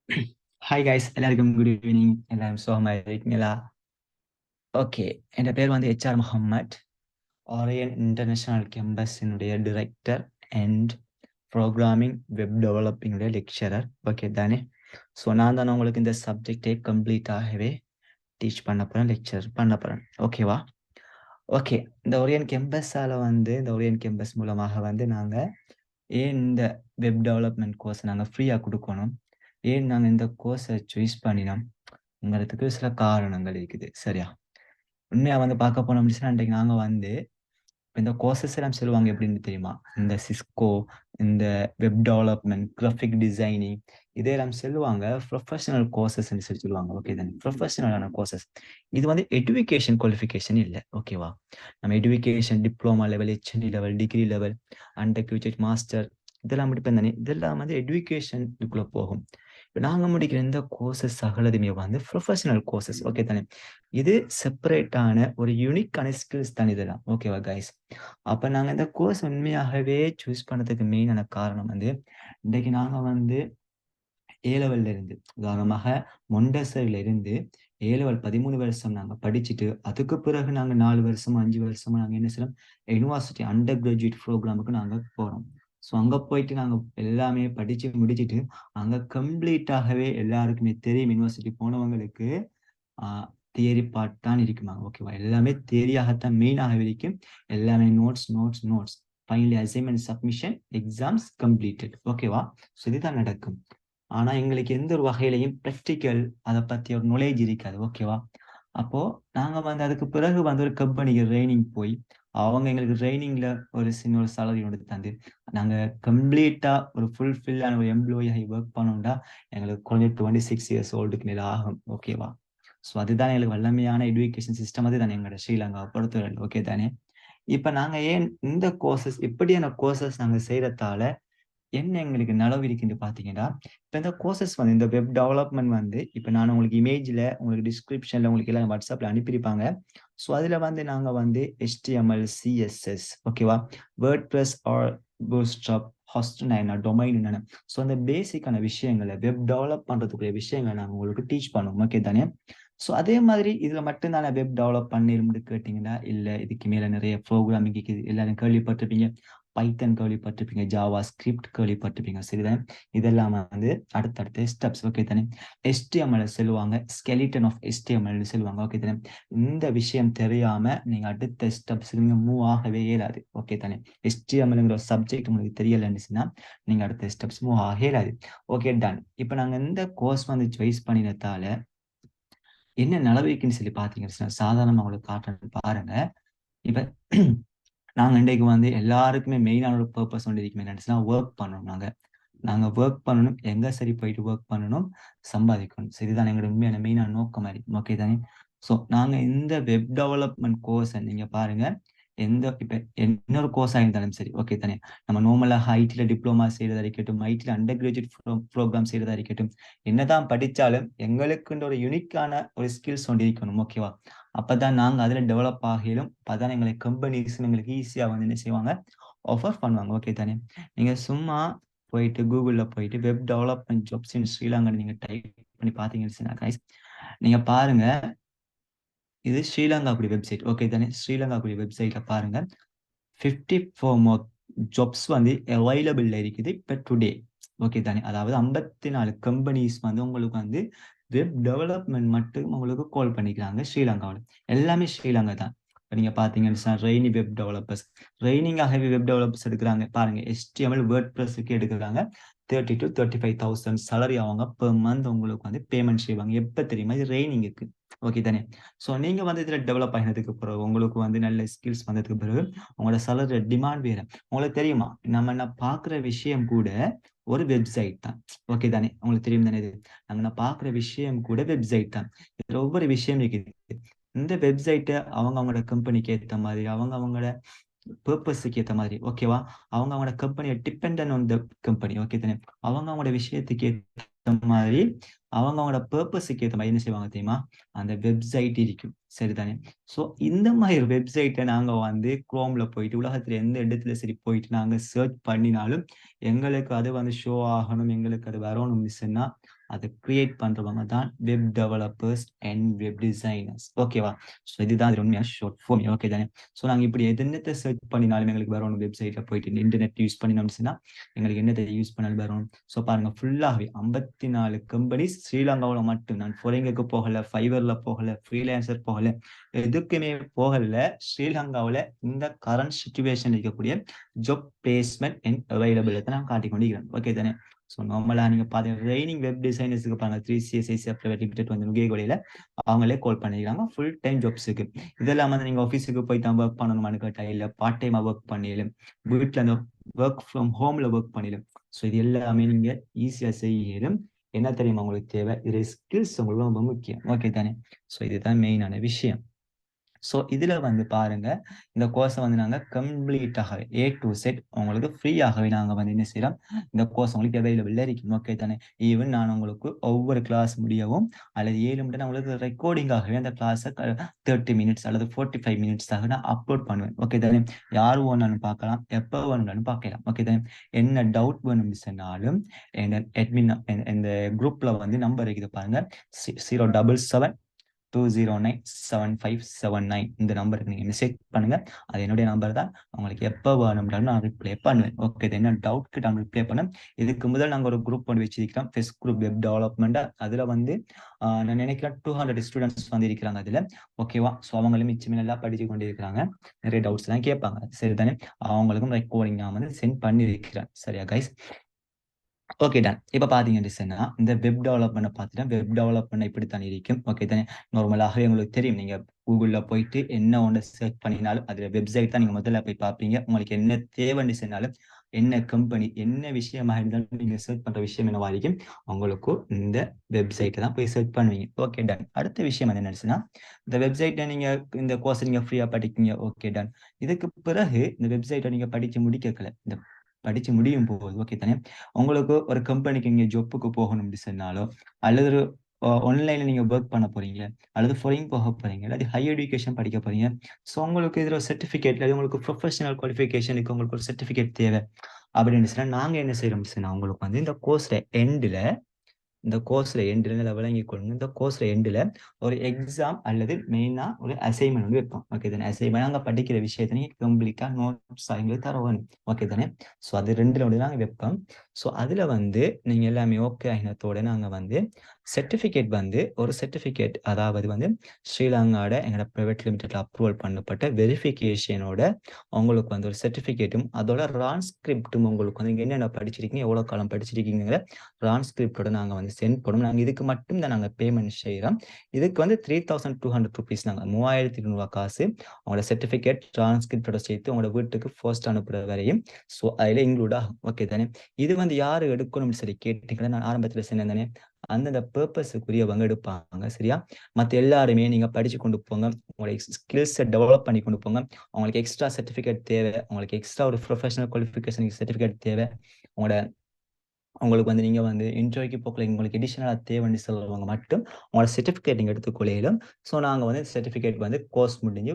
Hi guys, எல்லாருக்கும் good evening. எல்லாரும் சுகமாக இருக்கீங்களா? ஓகே, என் பேர் வந்து ஹெச்ஆர் முகமட், ஆரியன் இன்டர்நேஷனல் கேம்பஸினுடைய டிரெக்டர் அண்ட் ப்ரோக்ராமிங் வெப் டெவலப்பிங்குடைய லெக்சரர். ஓகே தானே? ஸோ நான் தானே உங்களுக்கு இந்த சப்ஜெக்டை கம்ப்ளீட்டாகவே டீச் பண்ண போகிறேன், லெக்சர் பண்ண போகிறேன். ஓகேவா? ஓகே, இந்த ஓரியன் கேம்பஸால் வந்து இந்த ஓரியன் கேம்பஸ் மூலமாக வந்து நாங்கள் ஏன் இந்த வெப் டெவலப்மெண்ட் கோர்ஸை நாங்கள் ஃப்ரீயாக கொடுக்கணும், ஏன் நாங்கள் இந்த கோர்ஸை சூஸ் பண்ணினோம் ங்கிறதுக்கு சில காரணங்கள் இருக்குது. சரியா? உண்மையா வந்து பார்க்க போனோம் அப்படின்னா, இன்றைக்கு நாங்க வந்து இந்த கோர்சஸ் எல்லாம் சொல்லுவாங்க எப்படின்னு தெரியுமா? இந்த சிஸ்கோ, இந்த வெப் டெவலப்மெண்ட், கிராஃபிக் டிசைனிங் இதெல்லாம் சொல்லுவாங்க ப்ரொஃபஷனல் கோர்சஸ்ன்னு சொல்லி சொல்லுவாங்க. ஓகே தானே? ப்ரொஃபஷனலான கோர்சஸ். இது வந்து எஜுகேஷன் குவாலிஃபிகேஷன் இல்லை. ஓகேவா? நம்ம education diploma level, HNT level, degree level, under graduate, master இதெல்லாம் முடிப்பேன் தானே? இதெல்லாம் வந்து எஜுகேஷன் இதுக்குள்ள போகும். இப்போ நாங்கள் முடிக்கிற இந்த கோர்சஸ் சகலதுமே வந்து ப்ரொஃபஷனல் கோர்சஸ். ஓகே தானே? இது செப்பரேட்டான ஒரு யூனிக்கான ஸ்கில்ஸ் தான் இதெல்லாம். ஓகேவா கைஸ்? அப்போ நாங்கள் இந்த கோர்ஸ் உண்மையாகவே சூஸ் பண்ணதுக்கு மெயினான காரணம் வந்து இன்றைக்கு நாங்கள் வந்து ஏலெவல்ல இருந்து உதாரணமாக மொண்டசரில இருந்து ஏலெவல் 13 வருஷம் நாங்கள் படிச்சுட்டு அதுக்கு பிறகு நாங்கள் 4 வருஷம் 5 வருஷமா நாங்கள் என்ன செய்யறோம், யூனிவர்சிட்டி அண்டர் கிராஜுவேட் ப்ரோக்ராமுக்கு நாங்கள் போகிறோம். ஸோ அங்கே போயிட்டு நாங்கள் எல்லாமே படித்து முடிச்சுட்டு அங்கே கம்ப்ளீட்டாகவே எல்லாருக்குமே தெரியும், யூனிவர்சிட்டி போனவங்களுக்கு தியரி பார்ட் தான் இருக்குமா. ஓகேவா? எல்லாமே தியரியாகத்தான் மெயினாக இருக்கும். எல்லாமே notes notes notes, finally assignment submission, exams completed. ஓகேவா? ஸோ இதுதான் நடக்கும். ஆனா எங்களுக்கு எந்த ஒரு வகையிலையும் ப்ராக்டிக்கல் அதை பத்தி ஒரு நாலேஜ் இருக்காது. ஓகேவா? அப்போ நாங்க வந்து அதுக்கு பிறகு வந்து ஒரு கம்பெனிக்கு ட்ரைனிங் போய் அவங்க எங்களுக்கு ட்ரைனிங்ல ஒரு சின்ன ஒரு சேலரி ஒன்று தந்து நாங்க கம்ப்ளீட்டா ஒரு ஃபுல்ஃபில்லான ஒரு எம்ப்ளாயி ஆகி ஒர்க் பண்ணோம்டா எங்களுக்கு கொஞ்சம் 26 இயர்ஸ் ஓல்டுக்கு மேல ஆகும். ஓகேவா? ஸோ அதுதான் எங்களுக்கு வல்லமையான எஜுகேஷன் சிஸ்டம். அதுதானே எங்களோட ஸ்ரீலங்கா பொறுத்தவரை. ஓகே தானே? இப்ப நாங்க ஏன் இந்த கோர்சஸ் இப்படியான கோர்சஸ் நாங்க செய்யறதால என்ன எங்களுக்கு நலவு இருக்குன்னு பார்த்தீங்கன்னா, இப்ப இந்த கோர்சஸ் வந்து இந்த வெப் டெவலப்மெண்ட் வந்து இப்ப நான் உங்களுக்கு இமேஜ்ல உங்களுக்கு டிஸ்கிரிப்ஷன்ல உங்களுக்கு எல்லாம் வாட்ஸ்அப்ல அனுப்பியிருப்பாங்க. ஸோ அதுல வந்து நாங்க வந்து HTML, CSS ஓகேவா? WordPress ஆர் பூட்ஸ்ட்ராப், ஹாஸ்ட் என்ன, டொமைன் என்னென்ன, ஸோ அந்த பேசிக்கான விஷயங்களை வெப் டெவலப் பண்றதுக்குரிய விஷயங்களை நாங்கள் உங்களுக்கு டீச் பண்ணுவோம். ஓகே தானே? ஸோ அதே மாதிரி இதுல மட்டும் தானே வெப் டெவலப் பண்ணிரும்னு கேட்டீங்கன்னா, இல்ல இதுக்கு மேல நிறைய ப்ரோக்ராமிங் இருக்குது. எல்லாரும் கேள்விப்பட்டிருப்பீங்க, பைத்தன் கேள்விப்பட்டிருப்பீங்க, ஜாவா ஸ்கிரிப்ட் கேள்விப்பட்டிருப்பீங்க. சரிதான்? இதெல்லாம் வந்து அடுத்தடுத்த ஸ்டெப்ஸ். ஓகே தானே? HTML சொல்லுவாங்க, ஸ்கெலிட்டன் ஆஃப் HTML சொல்லுவாங்க. ஓகே தானே? இந்த விஷயம் தெரியாம நீங்க அடுத்த ஸ்டெப்ஸ் நீங்க மூவ் ஆகவே இயலாது. ஓகே தானே? HTMLங்கிற சப்ஜெக்ட் உங்களுக்கு தெரியலன்னுச்சுன்னா நீங்க அடுத்த ஸ்டெப்ஸ் மூவ் ஆக இயலாது. Okay done. இப்ப நாங்க இந்த கோர்ஸ் வந்து சாய்ஸ் பண்ணினதால என்ன நடவடிக்கைன்னு சொல்லி பாத்தீங்கன்னா, சாதாரணமா உங்களுக்கு காட்டுறது பாருங்க. இப்ப நாங்க இன்றைக்கு வந்து எல்லாருக்குமே மெயினான ஒரு பர்பஸ் ஒன்று இருக்குமே என்னச்சுன்னா, ஒர்க் பண்ணணும். நாங்க நாங்க ஒர்க் பண்ணணும். எங்க சரி போயிட்டு ஒர்க் பண்ணணும், சம்பாதிக்கணும். சரிதான் எங்களோட உண்மையான மெயினான நோக்கம் மாதிரி. ஓகே தானே? ஸோ நாங்க இந்த வெப் டெவலப்மெண்ட் கோர்ஸை நீங்க பாருங்க, எந்த இப்ப இன்னொரு கோர்ஸா இருந்தாலும் சரி. ஓகே தானே? நம்ம நார்மலாக ஐடில டிப்ளமா செய்யறதா இருக்கட்டும், ஐடில அண்டர் கிராஜுவேட் ப்ரோக்ராம் செய்யறதா இருக்கட்டும், என்னதான் படிச்சாலும் எங்களுக்குன்ற ஒரு யூனிக்கான ஒரு ஸ்கில்ஸ் ஒன்று இருக்கணும். ஓகேவா? அப்பதான் நாங்க அதுல டெவலப் ஆகிலும் அப்பதான் எங்களுக்கு கம்பெனிஸ் எங்களுக்கு ஈஸியா வந்து என்ன செய்வாங்க, ஆஃபர் பண்ணுவாங்க. ஓகே தானே? நீங்க சும்மா போயிட்டு கூகுள்ல போயிட்டு web development jobs in Sri Lanka நீங்க டைப் பண்ணி பாத்தீங்கன்னா guys, நீங்க பாருங்க, இது ஸ்ரீலங்காக்குரிய வெப்சைட். ஓகே தானே? ஸ்ரீலங்காக்குரிய வெப்சைட்ல பாருங்க, 54 more ஜாப்ஸ் வந்து அவைலபிள்ல இருக்குது இப்ப டுடே. ஓகே தானே? அதாவது 54 கம்பெனிஸ் வந்து உங்களுக்கு வந்து வெப் டெவலப்மெண்ட் மட்டும் உங்களுக்கு கால் பண்ணிக்கிறாங்க ஸ்ரீலங்காவில். எல்லாமே ஸ்ரீலங்கா தான். இப்ப நீங்க பாத்தீங்கன்னா ரெய்னி வெப் டெவலப்பர்ஸ், ரெய்னிங்காகவே வெப் டெவலப்பர்ஸ் எடுக்கிறாங்க. பாருங்க, HTML வேர்ட்பிரஸ்க்கு எடுக்கிறாங்க. 30 to 35,000 salary அவங்க பெர் மந்த் உங்களுக்கு வந்து பேமெண்ட் செய்வாங்க. எப்ப தெரியுமா? இது ரெய்னிங்குக்கு. ஓகே தானே? ஸோ நீங்க வந்து இதுல டெவலப் ஆகினதுக்கு பிறகு உங்களுக்கு வந்து நல்ல ஸ்கில்ஸ் வந்ததுக்கு பிறகு உங்களோட salary டிமாண்ட் வேற. உங்களுக்கு தெரியுமா, நம்ம என்ன பார்க்குற விஷயம் கூட ஒரு வெப்சைட் தான். ஓகே தானே? உங்களுக்கு தெரியும் தானே இது? நம்ம நான் பார்க்குற விஷயம் கூட வெப்சைட் தான். இதுல ஒவ்வொரு விஷயம் இருக்குது. இந்த வெப்சைட்டை அவங்க அவங்களோட கம்பெனிக்கு ஏத்த மாதிரி, அவங்க அவங்களோட பர்பஸுக்கு ஏத்த மாதிரி. ஓகேவா? அவங்க அவங்களோட கம்பெனியை depend on the company. Okay தானே? அவங்க அவங்களோட விஷயத்துக்கு ஏத்த மாதிரி, அவங்க அவங்களோட பர்பஸுக்கு ஏத்த மாதிரி என்ன செய்வாங்க தெரியுமா? அந்த வெப்சைட் இருக்கும். சரிதானே? ஸோ இந்த மாதிரி ஒரு வெப்சைட்டை நாங்க வந்து குரோம்ல போயிட்டு உலகத்துல எந்த இடத்துல சரி போயிட்டு நாங்க சர்ச் பண்ணினாலும் எங்களுக்கு அது வந்து ஷோ ஆகணும், எங்களுக்கு அது வரணும்னு சொன்னா அதை கிரியேட் பண்றவங்க தான் web developers and web designers. ஓகேவா? ஸோ இதுதான் அது உண்மையாக ஷார்ட் ஃபார்ம். ஓகே தானே? ஸோ நாங்கள் இப்படி என்னத்தை சர்ச் பண்ணினாலும் எங்களுக்கு வரணும். வெப்சைட்டில் போயிட்டு இன்டர்நெட் யூஸ் பண்ணினோம்னா எங்களுக்கு என்னத்தை யூஸ் பண்ணாலும் வரணும். ஸோ பாருங்க, ஃபுல்லாகவே 54 கம்பெனிஸ் ஸ்ரீலங்காவில் மட்டும். நான் ஃபொரிங்குக்கு போகல, ஃபைவரில் போகல, ஃப்ரீலான்சர் போகல, எதுக்குமே போகல. ஸ்ரீலங்காவில் இந்த கரண்ட் சுச்சுவேஷன் இருக்கக்கூடிய ஜாப் பிளேஸ்மெண்ட் அண்ட் அவைலபிலிட்டி நான் காட்டிக்கொண்டிருக்கிறேன். ஓகே தானே? ஸோ நார்மலாக நீங்கள் பார்த்தீங்கன்னா ட்ரைனிங் வெப் டிசைனர்ஸுக்கு பாருங்க 3CSIC லிமிடெட் வந்து நுகைகொடையில் அவங்களே கால் பண்ணிக்கிறாங்க ஃபுல் டைம் ஜாப்ஸுக்கு. இதெல்லாம் வந்து நீங்கள் ஆஃபீஸுக்கு போய் தான் ஒர்க் பண்ணணுமான்னு கேட்டால் இல்லை, பார்ட் டைமாக ஒர்க் பண்ணிடலும், வீட்டில் அந்த ஒர்க் ஃப்ரம் ஹோமில் ஒர்க் பண்ணிடலும். ஸோ இது எல்லாமே நீங்கள் ஈஸியாக செய்யலும். என்ன தெரியுமா உங்களுக்கு தேவை? இது ஸ்கில்ஸ் உங்களுக்கு ரொம்ப முக்கியம். ஓகே தானே? ஸோ இதுதான் மெயினான விஷயம். ஸோ இதில் வந்து பாருங்க, இந்த கோர்ஸை வந்து நாங்கள் கம்ப்ளீட்டாகவே A to Z உங்களுக்கு ஃப்ரீயாகவே நாங்கள் வந்து என்ன செய்கிறோம், இந்த கோர்ஸ் உங்களுக்கு அவைலபிள் இருக்கும். ஓகே தானே? ஈவன் நான் உங்களுக்கு ஒவ்வொரு கிளாஸ் முடியவும் அல்லது 7 மணி நேரம் உங்களுக்கு ரெக்கார்டிங்காகவே அந்த கிளாஸை 30 மினிட்ஸ் அல்லது 45 மினிட்ஸாக நான் அப்லோட் பண்ணுவேன். ஓகே தானே? யார் வேணும்னு பார்க்கலாம், எப்போ வேணும்னு பார்க்கலாம். ஓகே தானே? என்ன டவுட் வேணும்னு சொன்னாலும் அட்மின் இந்த குரூப்பில் வந்து நம்பர் இருக்குது பாருங்க, 077-209-7579 இந்த நம்பருக்கு நீங்கள் மெசேஜ் பண்ணுங்க. அது என்னுடைய நம்பர் தான். உங்களுக்கு எப்போ வேணும்னாலும் நான் ரிப்ளை பண்ணுவேன். ஓகே, என்ன டவுட்க்கு நான் ரிப்ளை பண்ணேன். இதுக்கு முதல் நாங்கள் ஒரு குரூப் ஒன்று வச்சிருக்கிறோம், ஃபெஸ்ட் குரூப் வெப் டெவலப்மெண்ட். அதில் வந்து நான் நினைக்கிறேன் 200 ஸ்டூடெண்ட்ஸ் வந்து இருக்கிறாங்க அதில். ஓகேவா? ஸோ அவங்களும் மிச்சமே நல்லா படிச்சு கொண்டு இருக்கிறாங்க. நிறைய டவுட்ஸ் தான் கேட்பாங்க. சரி தானே? அவங்களுக்கும் ரெக்கார்டிங் நான் வந்து சென்ட் பண்ணியிருக்கிறேன். சரியா கைஸ்? Okay done. இப்போ பார்த்தீங்கன்னா இந்த வெப் டெவலப்மெண்ட் பார்த்துட்டேன். வெப் டெவலப்மெண்ட் இப்படித்தான் இருக்கும். ஓகே தானே? நார்மலாகவே உங்களுக்கு தெரியும், நீங்கள் கூகுளில் போயிட்டு என்ன ஒன்று சர்ச் பண்ணினாலும் அதில் வெப்சைட் தான் நீங்கள் முதல்ல போய் பார்ப்பீங்க. உங்களுக்கு என்ன தேவைன்னு சொன்னாலும், என்ன கம்பெனி, என்ன விஷயமாக இருந்தாலும் நீங்கள் சர்ச் பண்ணுற விஷயம் என்னவா இருக்கும், உங்களுக்கு இந்த வெப்சைட்டை தான் போய் சர்ச் பண்ணுவீங்க. Okay done. அடுத்த விஷயம் என்ன நினைச்சுன்னா, இந்த வெப்சைட்டை நீங்கள் இந்த கோர்ஸ் நீங்கள் ஃப்ரீயாக படிக்கீங்க. Okay done. இதுக்கு பிறகு இந்த வெப்சைட்டை நீங்கள் படித்து முடிக்கல, இந்த படிச்சு முடியும் போது ஓகே தானே, உங்களுக்கு ஒரு கம்பெனிக்கு நீங்க ஜொப்புக்கு போகணும் அப்படி சொன்னாலோ, அல்லது ஒரு ஆன்லைன்ல நீங்க ஒர்க் பண்ண போறீங்க, அல்லது ஃபாரின் போக போறீங்க, அல்லது ஹையர் எஜுகேஷன் படிக்க போறீங்க. ஸோ உங்களுக்கு இதுல ஒரு சர்டிஃபிகேட், அல்லது உங்களுக்கு ப்ரொஃபஷனல் குவாலிஃபிகேஷனுக்கு உங்களுக்கு ஒரு சர்டிஃபிகேட் தேவை அப்படின்னு சொன்னா, நாங்க என்ன செய்யறோம் சொன்னா, உங்களுக்கு வந்து இந்த கோர்ஸ்ல எண்டில், இந்த கோர்ஸ்ல எண்டில் விளங்கி கொள்ளுங்க, இந்த கோர்ஸ்ல எண்டில் ஒரு எக்ஸாம் அல்லது மெயினா ஒரு அசைன்மெண்ட் வந்து வைப்போம். ஓகே தானே? அசைன்மெண்ட் நாங்கள் படிக்கிற விஷயத்தை நீங்க கம்ப்ளீட்டா நோட்ஸ் எங்களுக்கு தரணும். ஓகே தானே? ஸோ அது 2ல ஒன்று நாங்கள் வைப்போம். ஸோ அதுல வந்து நீங்க எல்லாமே ஓகே ஆகினத்தோட நாங்கள் வந்து சர்டிஃபிகேட் வந்து ஒரு சர்டிஃபிகேட், அதாவது வந்து ஸ்ரீலங்காவோட எங்களோட பிரைவேட் லிமிடெட்ல அப்ரூவல் பண்ணப்பட்ட வெரிஃபிகேஷனோட உங்களுக்கு வந்து ஒரு சர்டிஃபிகேட்டும் அதோட டிரான்ஸ்கிரிப்டும் உங்களுக்கு வந்து நீங்க என்னென்ன படிச்சிருக்கீங்க, எவ்வளோ காலம் படிச்சிருக்கீங்கிற டிரான்ஸ்கிரிப்டோட நாங்கள் வந்து சென்ட் பண்ணுவோம். நாங்கள் இதுக்கு மட்டும் தான் நாங்கள் பேமெண்ட் செய்கிறோம். இதுக்கு வந்து 3200 ருபீஸ், நாங்கள் 3200 காசு உங்களோட சர்டிஃபிகேட் டிரான்ஸ்கிரிப்டோட சேர்த்து உங்களோட வீட்டுக்கு போஸ்ட் அனுப்புற வரையும். ஸோ அதில் இன்க்ளூட் ஆகும். ஓகே தானே? இது வந்து யாரு எடுக்கணும்னு சொல்லி கேட்டீங்கன்னா, நான் ஆரம்பத்தில் சொன்னேன் தானே, அந்தந்த பர்பஸுக்குரியவங்க எடுப்பாங்க. சரியா? மற்ற எல்லாருமே நீங்க படிச்சு கொண்டு போங்க, உங்களுடைய ஸ்கில்ஸை டெவலப் பண்ணி கொண்டு போங்க. உங்களுக்கு எக்ஸ்ட்ரா சர்டிஃபிகேட் தேவை, உங்களுக்கு எக்ஸ்ட்ரா ஒரு ப்ரொஃபஷனல் குவாலிஃபிகேஷன் சர்டிஃபிகேட் தேவை, உங்களுக்கு வந்து நீங்க வந்து இன்டர்வியூக்கு போகல, உங்களுக்கு எடிஷனலாக தேவைன்னு சொல்லுவாங்க மட்டும் உங்களோட சர்டிஃபிகேட் நீங்கள் எடுத்துக்கொள்ளையிலும். ஸோ நாங்கள் வந்து சர்டிஃபிகேட் வந்து கோர்ஸ் முடிஞ்சு